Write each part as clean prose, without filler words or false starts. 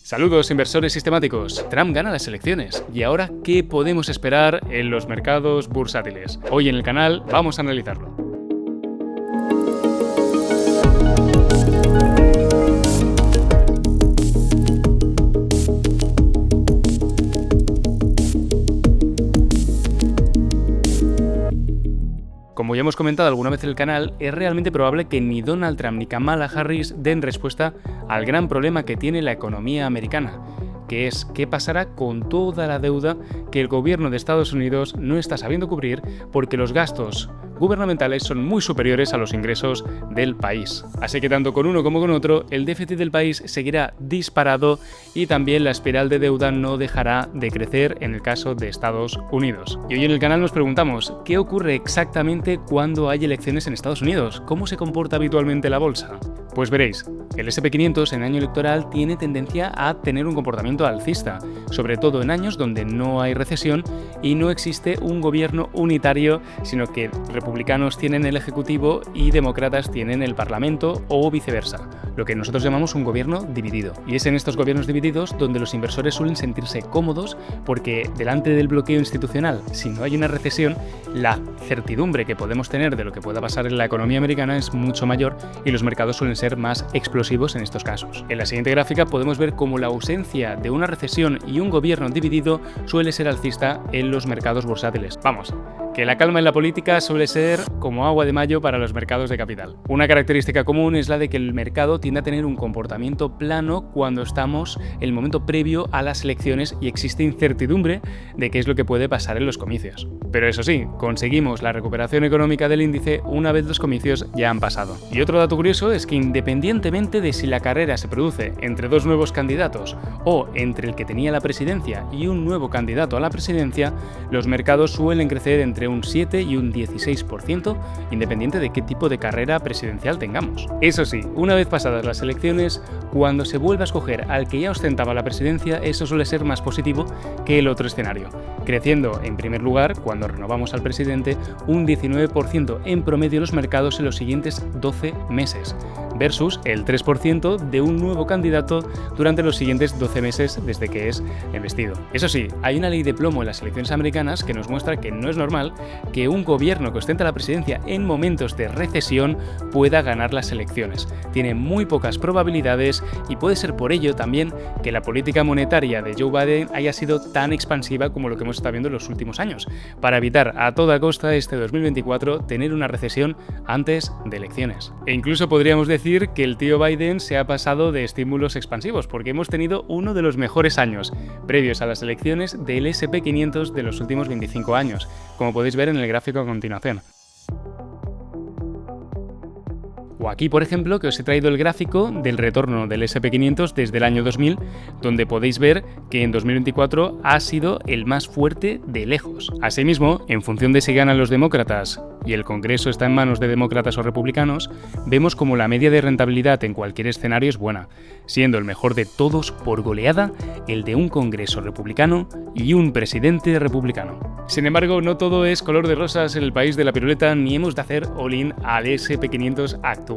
Saludos inversores sistemáticos. Trump gana las elecciones. ¿Y ahora qué podemos esperar en los mercados bursátiles? Hoy en el canal vamos a analizarlo. Como ya hemos comentado alguna vez en el canal, es realmente probable que ni Donald Trump ni Kamala Harris den respuesta al gran problema que tiene la economía americana, que es qué pasará con toda la deuda que el gobierno de Estados Unidos no está sabiendo cubrir porque los gastos gubernamentales son muy superiores a los ingresos del país. Así que tanto con uno como con otro, el déficit del país seguirá disparado y también la espiral de deuda no dejará de crecer en el caso de Estados Unidos. Y hoy en el canal nos preguntamos, ¿qué ocurre exactamente cuando hay elecciones en Estados Unidos? ¿Cómo se comporta habitualmente la bolsa? Pues veréis, el S&P 500 en año electoral tiene tendencia a tener un comportamiento alcista, sobre todo en años donde no hay recesión y no existe un gobierno unitario, sino que republicanos tienen el Ejecutivo y demócratas tienen el Parlamento o viceversa, lo que nosotros llamamos un gobierno dividido. Y es en estos gobiernos divididos donde los inversores suelen sentirse cómodos porque delante del bloqueo institucional, si no hay una recesión, la certidumbre que podemos tener de lo que pueda pasar en la economía americana es mucho mayor y los mercados suelen ser más explosivos en estos casos. En la siguiente gráfica podemos ver cómo la ausencia de una recesión y un gobierno dividido suele ser alcista en los mercados bursátiles. Vamos, que la calma en la política suele ser como agua de mayo para los mercados de capital. Una característica común es la de que el mercado tiende a tener un comportamiento plano cuando estamos en el momento previo a las elecciones y existe incertidumbre de qué es lo que puede pasar en los comicios. Pero eso sí, conseguimos la recuperación económica del índice una vez los comicios ya han pasado. Y otro dato curioso es que independientemente de si la carrera se produce entre dos nuevos candidatos o entre el que tenía la presidencia y un nuevo candidato a la presidencia, los mercados suelen crecer entre un 7 y un 16%, independiente de qué tipo de carrera presidencial tengamos. Eso sí, una vez pasadas las elecciones, cuando se vuelve a escoger al que ya ostentaba la presidencia, eso suele ser más positivo que el otro escenario, creciendo en primer lugar, cuando renovamos al presidente, un 19% en promedio los mercados en los siguientes 12 meses, versus el 3% de un nuevo candidato durante los siguientes 12 meses desde que es investido. Eso sí, hay una ley de plomo en las elecciones americanas que nos muestra que no es normal que un gobierno que ostenta la presidencia en momentos de recesión pueda ganar las elecciones. Tiene muy pocas probabilidades y puede ser por ello también que la política monetaria de Joe Biden haya sido tan expansiva como lo que hemos estado viendo en los últimos años, para evitar a toda costa este 2024 tener una recesión antes de elecciones. E incluso podríamos decir que el tío Biden se ha pasado de estímulos expansivos, porque hemos tenido uno de los mejores años previos a las elecciones del S&P 500 de los últimos 25 años, como podéis ver en el gráfico a continuación. O aquí, por ejemplo, que os he traído el gráfico del retorno del S&P 500 desde el año 2000, donde podéis ver que en 2024 ha sido el más fuerte de lejos. Asimismo, en función de si ganan los demócratas y el Congreso está en manos de demócratas o republicanos, vemos como la media de rentabilidad en cualquier escenario es buena, siendo el mejor de todos por goleada el de un Congreso republicano y un presidente republicano. Sin embargo, no todo es color de rosas en el país de la piruleta, ni hemos de hacer all-in al S&P 500 actual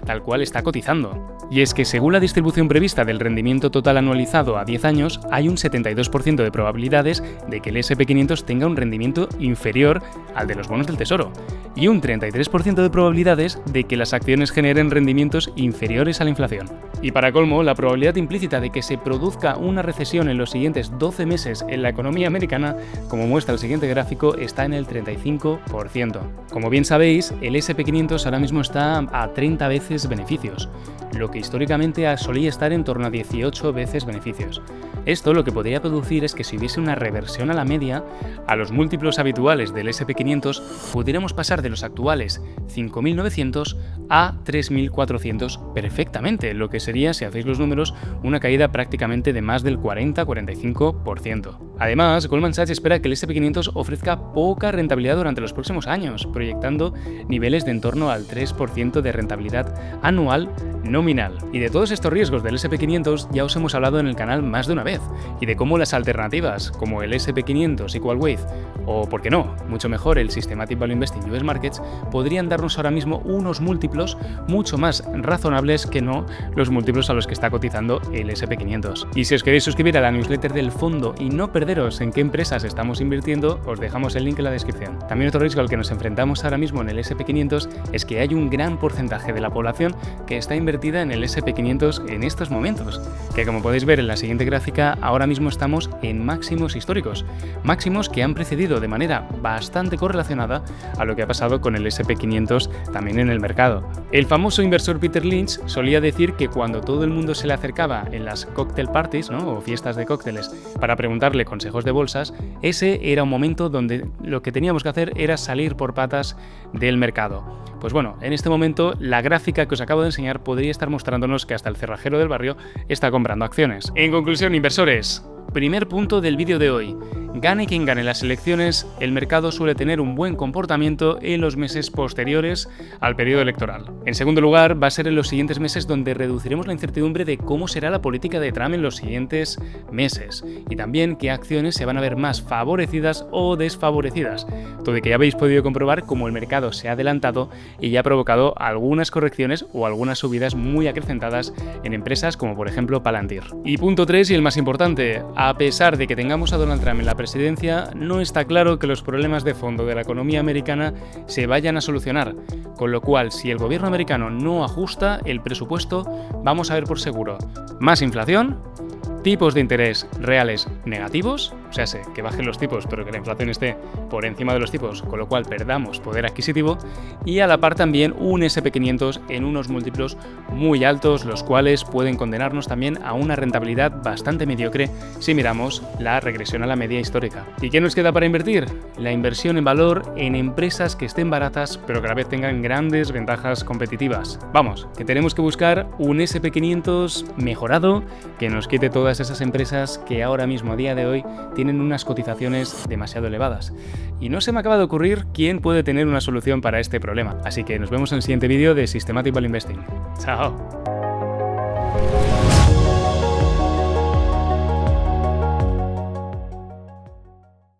tal cual está cotizando. Y es que según la distribución prevista del rendimiento total anualizado a 10 años, hay un 72% de probabilidades de que el S&P 500 tenga un rendimiento inferior al de los bonos del Tesoro, y un 33% de probabilidades de que las acciones generen rendimientos inferiores a la inflación. Y para colmo, la probabilidad implícita de que se produzca una recesión en los siguientes 12 meses en la economía americana, como muestra el siguiente gráfico, está en el 35%. Como bien sabéis, el S&P 500 ahora mismo está a 30 veces beneficios, lo que históricamente solía estar en torno a 18 veces beneficios. Esto lo que podría producir es que si hubiese una reversión a la media, a los múltiplos habituales del S&P 500, pudiéramos pasar de los actuales 5.900 a 3.400 perfectamente, lo que sería, si hacéis los números, una caída prácticamente de más del 40-45%. Además, Goldman Sachs espera que el S&P 500 ofrezca poca rentabilidad durante los próximos años, proyectando niveles de en torno al 3% de rentabilidad anual nominal. Y de todos estos riesgos del S&P 500 ya os hemos hablado en el canal más de una vez, y de cómo las alternativas, como el S&P 500 Equal Weight, o por qué no, mucho mejor el Systematic Value Investing en US Markets podrían darnos ahora mismo unos múltiplos mucho más razonables que no los múltiplos a los que está cotizando el SP500. Y si os queréis suscribir a la newsletter del fondo y no perderos en qué empresas estamos invirtiendo, os dejamos el link en la descripción. También otro riesgo al que nos enfrentamos ahora mismo en el SP500 es que hay un gran porcentaje de la población que está invertida en el SP500 en estos momentos, que como podéis ver en la siguiente gráfica, ahora mismo estamos en máximos históricos, máximos que han precedido de manera bastante correlacionada a lo que ha pasado con el SP500 también en el mercado. El famoso inversor Peter Lynch solía decir que cuando todo el mundo se le acercaba en las cocktail parties, ¿no?, o fiestas de cócteles para preguntarle consejos de bolsas, ese era un momento donde lo que teníamos que hacer era salir por patas del mercado. Pues bueno, en este momento la gráfica que os acabo de enseñar podría estar mostrándonos que hasta el cerrajero del barrio está comprando acciones. En conclusión, inversores, primer punto del vídeo de hoy. Gane quien gane las elecciones, el mercado suele tener un buen comportamiento en los meses posteriores al periodo electoral. En segundo lugar, va a ser en los siguientes meses donde reduciremos la incertidumbre de cómo será la política de Trump en los siguientes meses y también qué acciones se van a ver más favorecidas o desfavorecidas. Todo y que ya habéis podido comprobar cómo el mercado se ha adelantado y ya ha provocado algunas correcciones o algunas subidas muy acrecentadas en empresas como por ejemplo Palantir. Y punto 3 y el más importante, a pesar de que tengamos a Donald Trump en la presidencia, no está claro que los problemas de fondo de la economía americana se vayan a solucionar, con lo cual si el gobierno americano no ajusta el presupuesto, vamos a ver por seguro más inflación, tipos de interés reales negativos, o sea, que bajen los tipos pero que la inflación esté por encima de los tipos, con lo cual perdamos poder adquisitivo, y a la par también un SP500 en unos múltiplos muy altos, los cuales pueden condenarnos también a una rentabilidad bastante mediocre si miramos la regresión a la media histórica. ¿Y qué nos queda para invertir? La inversión en valor en empresas que estén baratas pero que a la vez tengan grandes ventajas competitivas. Vamos, que tenemos que buscar un SP500 mejorado que nos quite todas esas empresas que ahora mismo a día de hoy tienen unas cotizaciones demasiado elevadas. Y no se me acaba de ocurrir quién puede tener una solución para este problema. Así que nos vemos en el siguiente vídeo de Systematic Value Investing. ¡Chao!